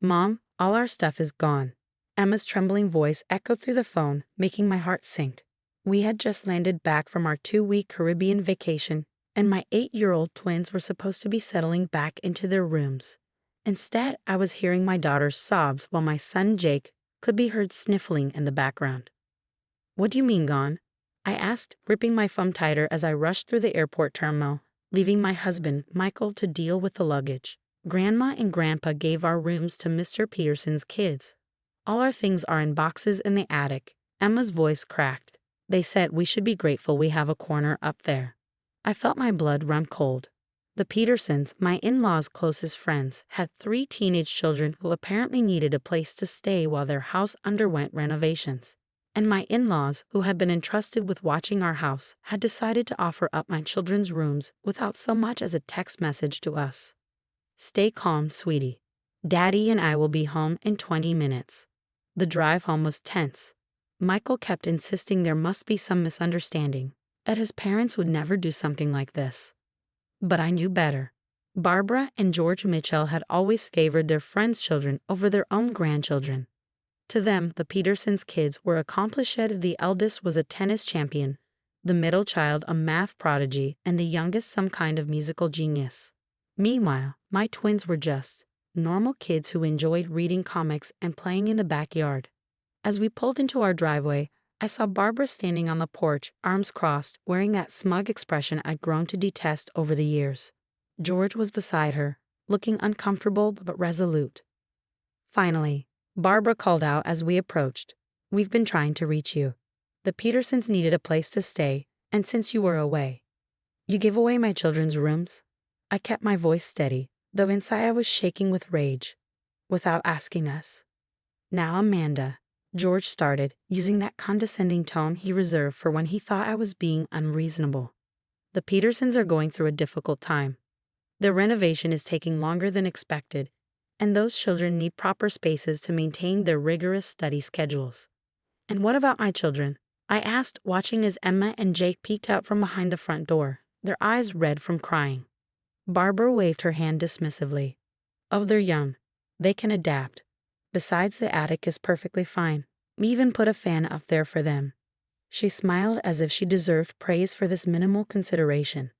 "Mom, all our stuff is gone." Emma's trembling voice echoed through the phone, making my heart sink. We had just landed back from our 2-week Caribbean vacation, and my 8-year-old twins were supposed to be settling back into their rooms. Instead, I was hearing my daughter's sobs while my son Jake could be heard sniffling in the background. "What do you mean gone?" I asked, gripping my phone tighter as I rushed through the airport terminal, leaving my husband, Michael, to deal with the luggage. "Grandma and Grandpa gave our rooms to Mr. Peterson's kids. All our things are in boxes in the attic." Emma's voice cracked. "They said we should be grateful we have a corner up there." I felt my blood run cold. The Petersons, my in-laws' closest friends, had 3 teenage children who apparently needed a place to stay while their house underwent renovations. And my in-laws, who had been entrusted with watching our house, had decided to offer up my children's rooms without so much as a text message to us. "Stay calm, sweetie. Daddy and I will be home in 20 minutes. The drive home was tense. Michael kept insisting there must be some misunderstanding, that his parents would never do something like this. But I knew better. Barbara and George Mitchell had always favored their friends' children over their own grandchildren. To them, the Petersons' kids were accomplished. The eldest was a tennis champion, the middle child a math prodigy, and the youngest some kind of musical genius. Meanwhile, my twins were just normal kids who enjoyed reading comics and playing in the backyard. As we pulled into our driveway, I saw Barbara standing on the porch, arms crossed, wearing that smug expression I'd grown to detest over the years. George was beside her, looking uncomfortable but resolute. Finally, Barbara called out as we approached, "We've been trying to reach you. The Petersons needed a place to stay, and since you were away." "You gave away my children's rooms?" I kept my voice steady, though inside I was shaking with rage. "Without asking us." "Now, Amanda," George started, using that condescending tone he reserved for when he thought I was being unreasonable. "The Petersons are going through a difficult time. Their renovation is taking longer than expected, and those children need proper spaces to maintain their rigorous study schedules." "And what about my children?" I asked, watching as Emma and Jake peeked out from behind the front door, their eyes red from crying. Barbara waved her hand dismissively. "Oh, they're young. They can adapt. Besides, the attic is perfectly fine. We even put a fan up there for them." She smiled as if she deserved praise for this minimal consideration.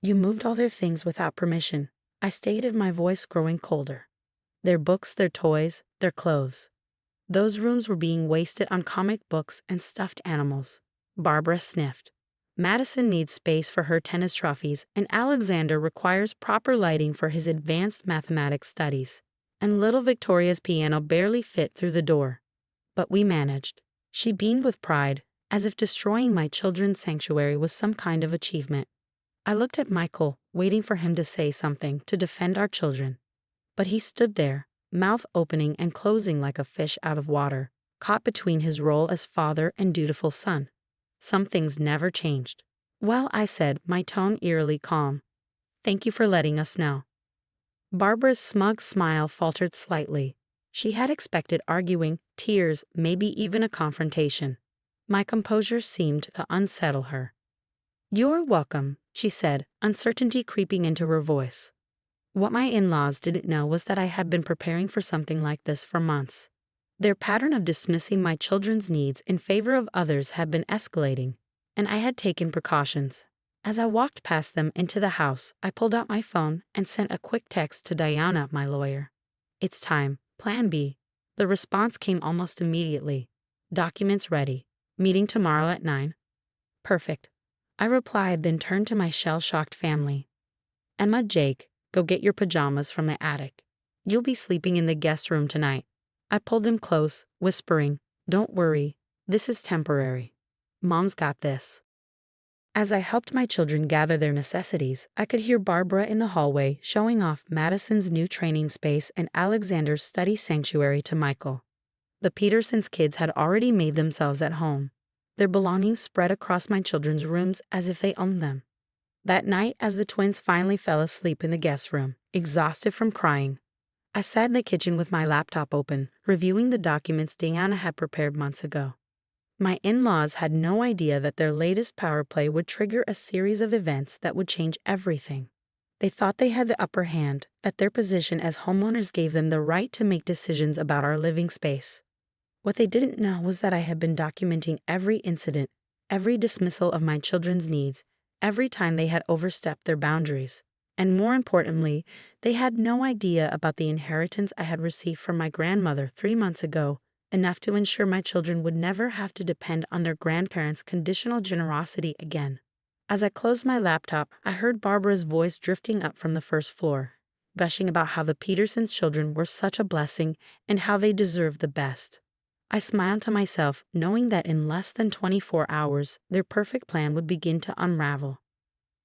"You moved all their things without permission," I stated, my voice growing colder. "Their books, their toys, their clothes. Those rooms were being wasted on comic books and stuffed animals." Barbara sniffed. "Madison needs space for her tennis trophies, and Alexander requires proper lighting for his advanced mathematics studies. And little Victoria's piano barely fit through the door. But we managed." She beamed with pride, as if destroying my children's sanctuary was some kind of achievement. I looked at Michael, waiting for him to say something to defend our children. But he stood there, mouth opening and closing like a fish out of water, caught between his role as father and dutiful son. Some things never changed. "Well," I said, my tone eerily calm, "thank you for letting us know." Barbara's smug smile faltered slightly. She had expected arguing, tears, maybe even a confrontation. My composure seemed to unsettle her. "You're welcome," she said, uncertainty creeping into her voice. What my in-laws didn't know was that I had been preparing for something like this for months. Their pattern of dismissing my children's needs in favor of others had been escalating, and I had taken precautions. As I walked past them into the house, I pulled out my phone and sent a quick text to Diana, my lawyer. "It's time. Plan B." The response came almost immediately. "Documents ready. Meeting tomorrow at 9. "Perfect." I replied, then turned to my shell-shocked family. "Emma, Jake, go get your pajamas from the attic. You'll be sleeping in the guest room tonight." I pulled them close, whispering, "Don't worry. This is temporary. Mom's got this." As I helped my children gather their necessities, I could hear Barbara in the hallway showing off Madison's new training space and Alexander's study sanctuary to Michael. The Petersons' kids had already made themselves at home, their belongings spread across my children's rooms as if they owned them. That night, as the twins finally fell asleep in the guest room, exhausted from crying, I sat in the kitchen with my laptop open, reviewing the documents Diana had prepared months ago. My in-laws had no idea that their latest power play would trigger a series of events that would change everything. They thought they had the upper hand, that their position as homeowners gave them the right to make decisions about our living space. What they didn't know was that I had been documenting every incident, every dismissal of my children's needs, every time they had overstepped their boundaries. And more importantly, they had no idea about the inheritance I had received from my grandmother 3 months ago, enough to ensure my children would never have to depend on their grandparents' conditional generosity again. As I closed my laptop, I heard Barbara's voice drifting up from the first floor, gushing about how the Petersons' children were such a blessing and how they deserved the best. I smiled to myself, knowing that in less than 24 hours, their perfect plan would begin to unravel.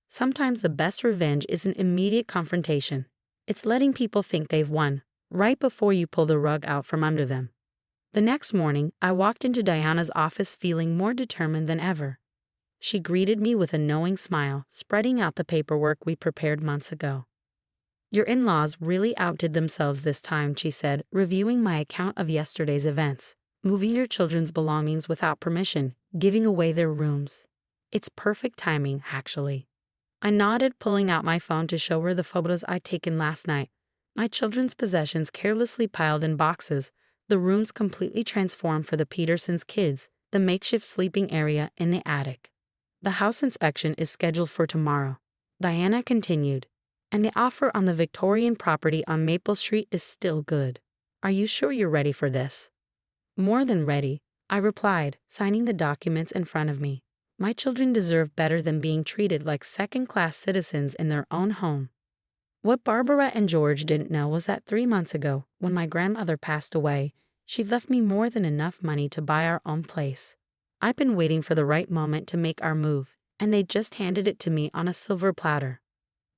Sometimes the best revenge isn't immediate confrontation. It's letting people think they've won, right before you pull the rug out from under them. The next morning, I walked into Diana's office feeling more determined than ever. She greeted me with a knowing smile, spreading out the paperwork we prepared months ago. "Your in-laws really outdid themselves this time," she said, reviewing my account of yesterday's events. "Moving your children's belongings without permission, giving away their rooms. It's perfect timing, actually." I nodded, pulling out my phone to show her the photos I'd taken last night. My children's possessions carelessly piled in boxes, the rooms completely transformed for the Petersons' kids, the makeshift sleeping area in the attic. "The house inspection is scheduled for tomorrow," Diana continued, "and the offer on the Victorian property on Maple Street is still good. Are you sure you're ready for this?" "More than ready," I replied, signing the documents in front of me. My children deserve better than being treated like second-class citizens in their own home. What Barbara and George didn't know was that 3 months ago, when my grandmother passed away, she left me more than enough money to buy our own place. I've been waiting for the right moment to make our move, and they just handed it to me on a silver platter.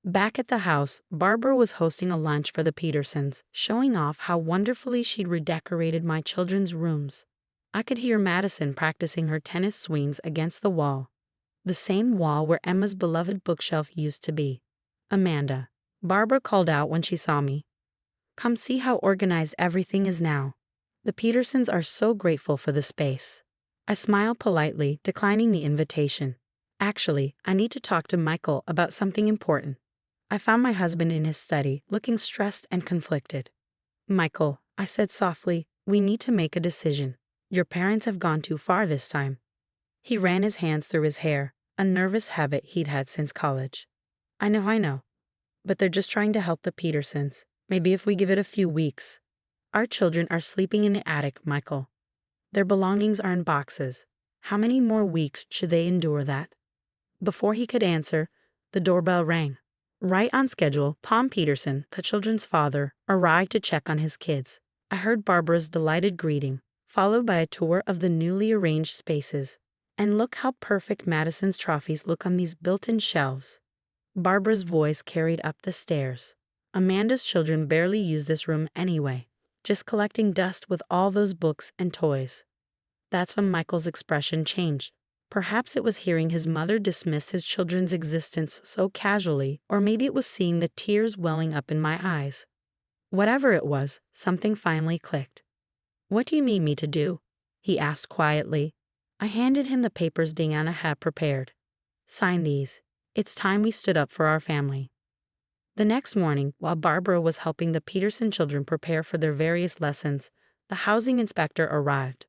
Back at the house, Barbara was hosting a lunch for the Petersons, showing off how wonderfully she'd redecorated my children's rooms. I could hear Madison practicing her tennis swings against the wall, the same wall where Emma's beloved bookshelf used to be. "Amanda," Barbara called out when she saw me. "Come see how organized everything is now. The Petersons are so grateful for the space." I smiled politely, declining the invitation. "Actually, I need to talk to Michael about something important." I found my husband in his study, looking stressed and conflicted. "Michael," I said softly, "we need to make a decision. Your parents have gone too far this time." He ran his hands through his hair, a nervous habit he'd had since college. I know. But they're just trying to help the Petersons. Maybe if we give it a few weeks." "Our children are sleeping in the attic, Michael. Their belongings are in boxes. How many more weeks should they endure that?" Before he could answer, the doorbell rang. Right on schedule, Tom Peterson, the children's father, arrived to check on his kids. I heard Barbara's delighted greeting, followed by a tour of the newly arranged spaces. "And look how perfect Madison's trophies look on these built-in shelves." Barbara's voice carried up the stairs. "Amanda's children barely use this room anyway, just collecting dust with all those books and toys." That's when Michael's expression changed. Perhaps it was hearing his mother dismiss his children's existence so casually, or maybe it was seeing the tears welling up in my eyes. Whatever it was, something finally clicked. "What do you need me to do?" he asked quietly. I handed him the papers Diana had prepared. "Sign these. It's time we stood up for our family." The next morning, while Barbara was helping the Peterson children prepare for their various lessons, the housing inspector arrived.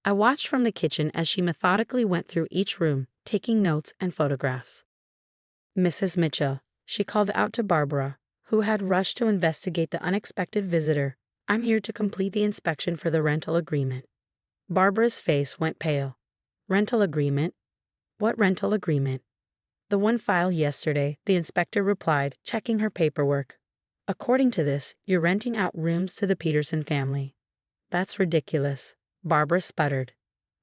I watched from the kitchen as she methodically went through each room, taking notes and photographs. "Mrs. Mitchell," she called out to Barbara, who had rushed to investigate the unexpected visitor, "I'm here to complete the inspection for the rental agreement." Barbara's face went pale. "Rental agreement? What rental agreement?" "The one filed yesterday," the inspector replied, checking her paperwork. "According to this, you're renting out rooms to the Peterson family." "That's ridiculous," Barbara sputtered.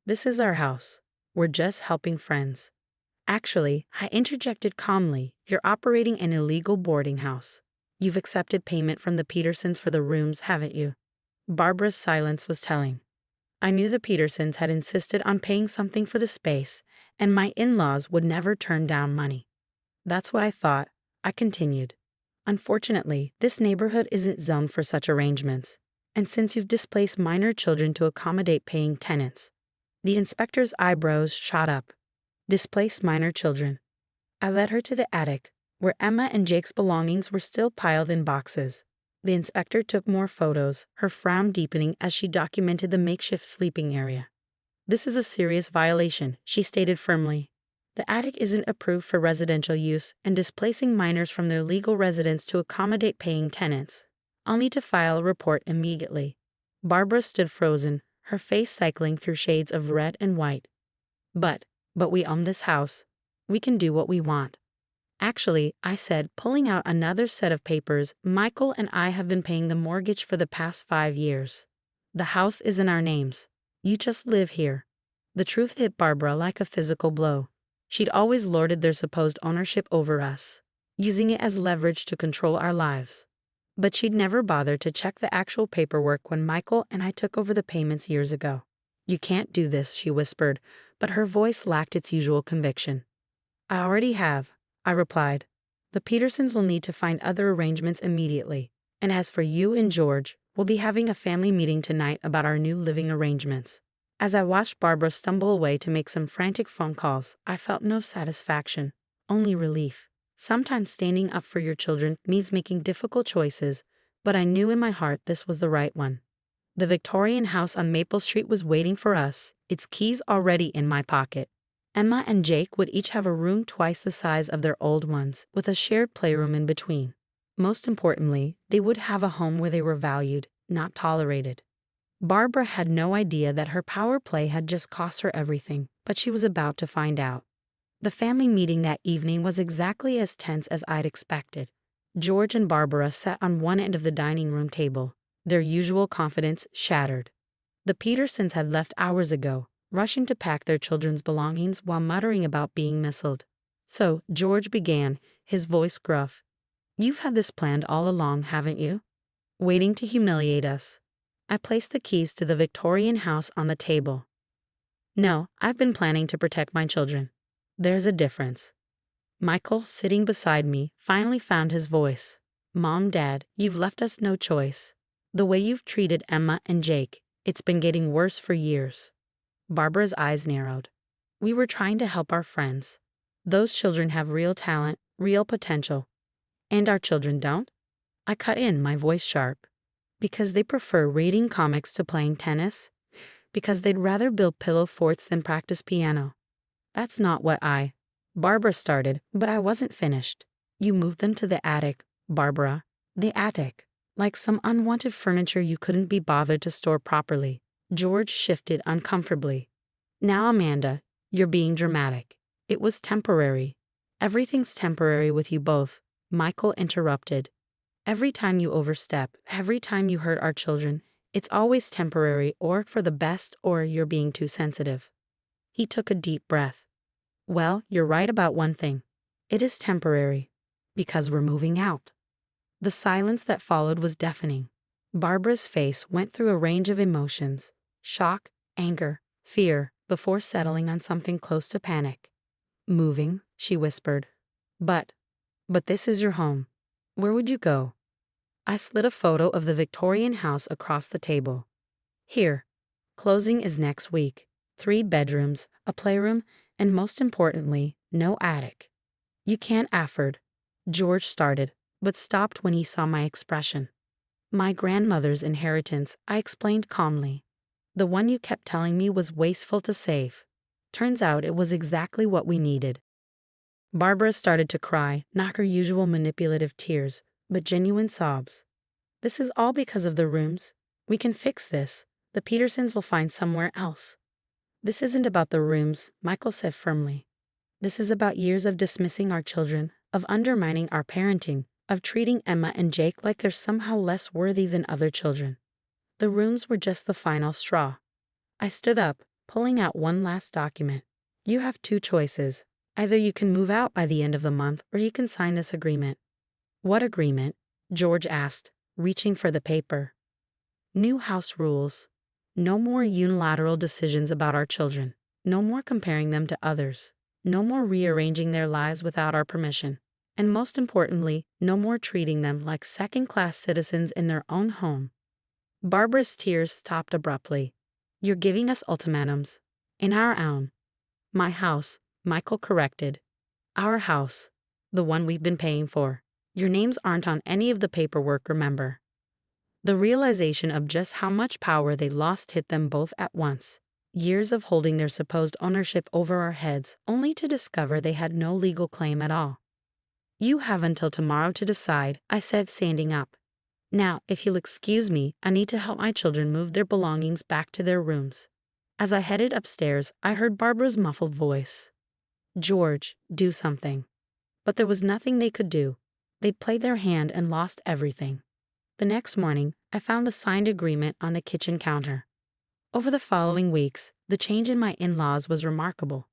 "This is our house. We're just helping friends." "Actually," I interjected calmly, "you're operating an illegal boarding house. You've accepted payment from the Petersons for the rooms, haven't you?" Barbara's silence was telling. I knew the Petersons had insisted on paying something for the space, and my in-laws would never turn down money. "That's what I thought," I continued. "Unfortunately, this neighborhood isn't zoned for such arrangements, and since you've displaced minor children to accommodate paying tenants." The inspector's eyebrows shot up. "Displaced minor children." I led her to the attic, where Emma and Jake's belongings were still piled in boxes. The inspector took more photos, her frown deepening as she documented the makeshift sleeping area. "This is a serious violation," she stated firmly. "The attic isn't approved for residential use, and displacing minors from their legal residence to accommodate paying tenants. I'll need to file a report immediately." Barbara stood frozen, her face cycling through shades of red and white. But we own this house. We can do what we want." "Actually," I said, pulling out another set of papers, "Michael and I have been paying the mortgage for the past 5 years. The house is in our names. You just live here." The truth hit Barbara like a physical blow. She'd always lorded their supposed ownership over us, using it as leverage to control our lives. But she'd never bothered to check the actual paperwork when Michael and I took over the payments years ago. "You can't do this," she whispered, but her voice lacked its usual conviction. "I already have," I replied. "The Petersons will need to find other arrangements immediately. And as for you and George, we'll be having a family meeting tonight about our new living arrangements." As I watched Barbara stumble away to make some frantic phone calls, I felt no satisfaction, only relief. Sometimes standing up for your children means making difficult choices, but I knew in my heart this was the right one. The Victorian house on Maple Street was waiting for us, its keys already in my pocket. Emma and Jake would each have a room twice the size of their old ones, with a shared playroom in between. Most importantly, they would have a home where they were valued, not tolerated. Barbara had no idea that her power play had just cost her everything, but she was about to find out. The family meeting that evening was exactly as tense as I'd expected. George and Barbara sat on one end of the dining room table, their usual confidence shattered. The Petersons had left hours ago, rushing to pack their children's belongings while muttering about being missiled. "So," George began, his voice gruff, "you've had this planned all along, haven't you? Waiting to humiliate us." I placed the keys to the Victorian house on the table. "No, I've been planning to protect my children. There's a difference." Michael, sitting beside me, finally found his voice. "Mom, Dad, you've left us no choice. The way you've treated Emma and Jake, it's been getting worse for years." Barbara's eyes narrowed. "We were trying to help our friends. Those children have real talent, real potential. And our children don't?" I cut in, my voice sharp. "Because they prefer reading comics to playing tennis? Because they'd rather build pillow forts than practice piano? That's not what Barbara started, but I wasn't finished. "You moved them to the attic, Barbara. The attic. Like some unwanted furniture you couldn't be bothered to store properly." George shifted uncomfortably. "Now, Amanda, you're being dramatic. It was temporary." "Everything's temporary with you both," Michael interrupted. "Every time you overstep, every time you hurt our children, it's always temporary, or for the best, or you're being too sensitive." He took a deep breath. "Well, you're right about one thing. It is temporary. Because we're moving out." The silence that followed was deafening. Barbara's face went through a range of emotions: shock, anger, fear, before settling on something close to panic. "Moving," she whispered. But this is your home. Where would you go?" I slid a photo of the Victorian house across the table. "Here. Closing is next week. 3 bedrooms, a playroom, and most importantly, no attic." "You can't afford," George started, but stopped when he saw my expression. "My grandmother's inheritance," I explained calmly. "The one you kept telling me was wasteful to save. Turns out it was exactly what we needed." Barbara started to cry, not her usual manipulative tears, but genuine sobs. "This is all because of the rooms. We can fix this. The Petersons will find somewhere else." "This isn't about the rooms," Michael said firmly. "This is about years of dismissing our children, of undermining our parenting, of treating Emma and Jake like they're somehow less worthy than other children. The rooms were just the final straw." I stood up, pulling out one last document. "You have 2 choices. Either you can move out by the end of the month, or you can sign this agreement." "What agreement?" George asked, reaching for the paper. "New house rules. No more unilateral decisions about our children. No more comparing them to others. No more rearranging their lives without our permission. And most importantly, no more treating them like second-class citizens in their own home." Barbara's tears stopped abruptly. "You're giving us ultimatums. In our own." "My house," Michael corrected. "Our house." The one we've been paying for. Your names aren't on any of the paperwork, remember? The realization of just how much power they lost hit them both at once. Years of holding their supposed ownership over our heads, only to discover they had no legal claim at all. You have until tomorrow to decide, I said, standing up. Now, if you'll excuse me, I need to help my children move their belongings back to their rooms. As I headed upstairs, I heard Barbara's muffled voice. George, do something. But there was nothing they could do. They'd played their hand and lost everything. The next morning, I found the signed agreement on the kitchen counter. Over the following weeks, the change in my in-laws was remarkable.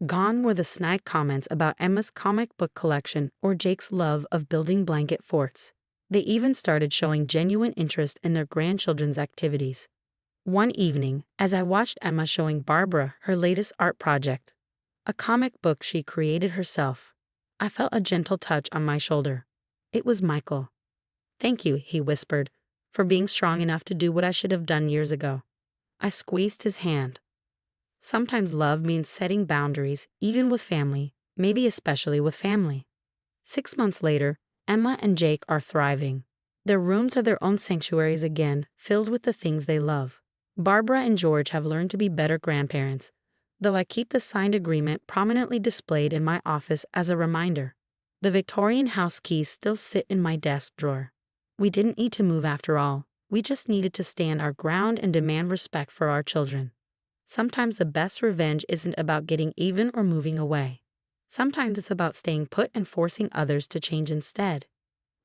Gone were the snide comments about Emma's comic book collection or Jake's love of building blanket forts. They even started showing genuine interest in their grandchildren's activities. One evening, as I watched Emma showing Barbara her latest art project, a comic book she created herself, I felt a gentle touch on my shoulder. It was Michael. Thank you, he whispered, for being strong enough to do what I should have done years ago. I squeezed his hand. Sometimes love means setting boundaries, even with family, maybe especially with family. 6 months later, Emma and Jake are thriving. Their rooms are their own sanctuaries again, filled with the things they love. Barbara and George have learned to be better grandparents, though I keep the signed agreement prominently displayed in my office as a reminder. The Victorian house keys still sit in my desk drawer. We didn't need to move after all. We just needed to stand our ground and demand respect for our children. Sometimes the best revenge isn't about getting even or moving away. Sometimes it's about staying put and forcing others to change instead.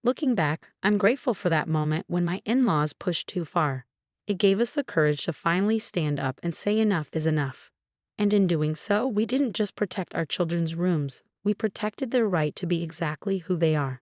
Looking back, I'm grateful for that moment when my in-laws pushed too far. It gave us the courage to finally stand up and say enough is enough. And in doing so, we didn't just protect our children's rooms, we protected their right to be exactly who they are.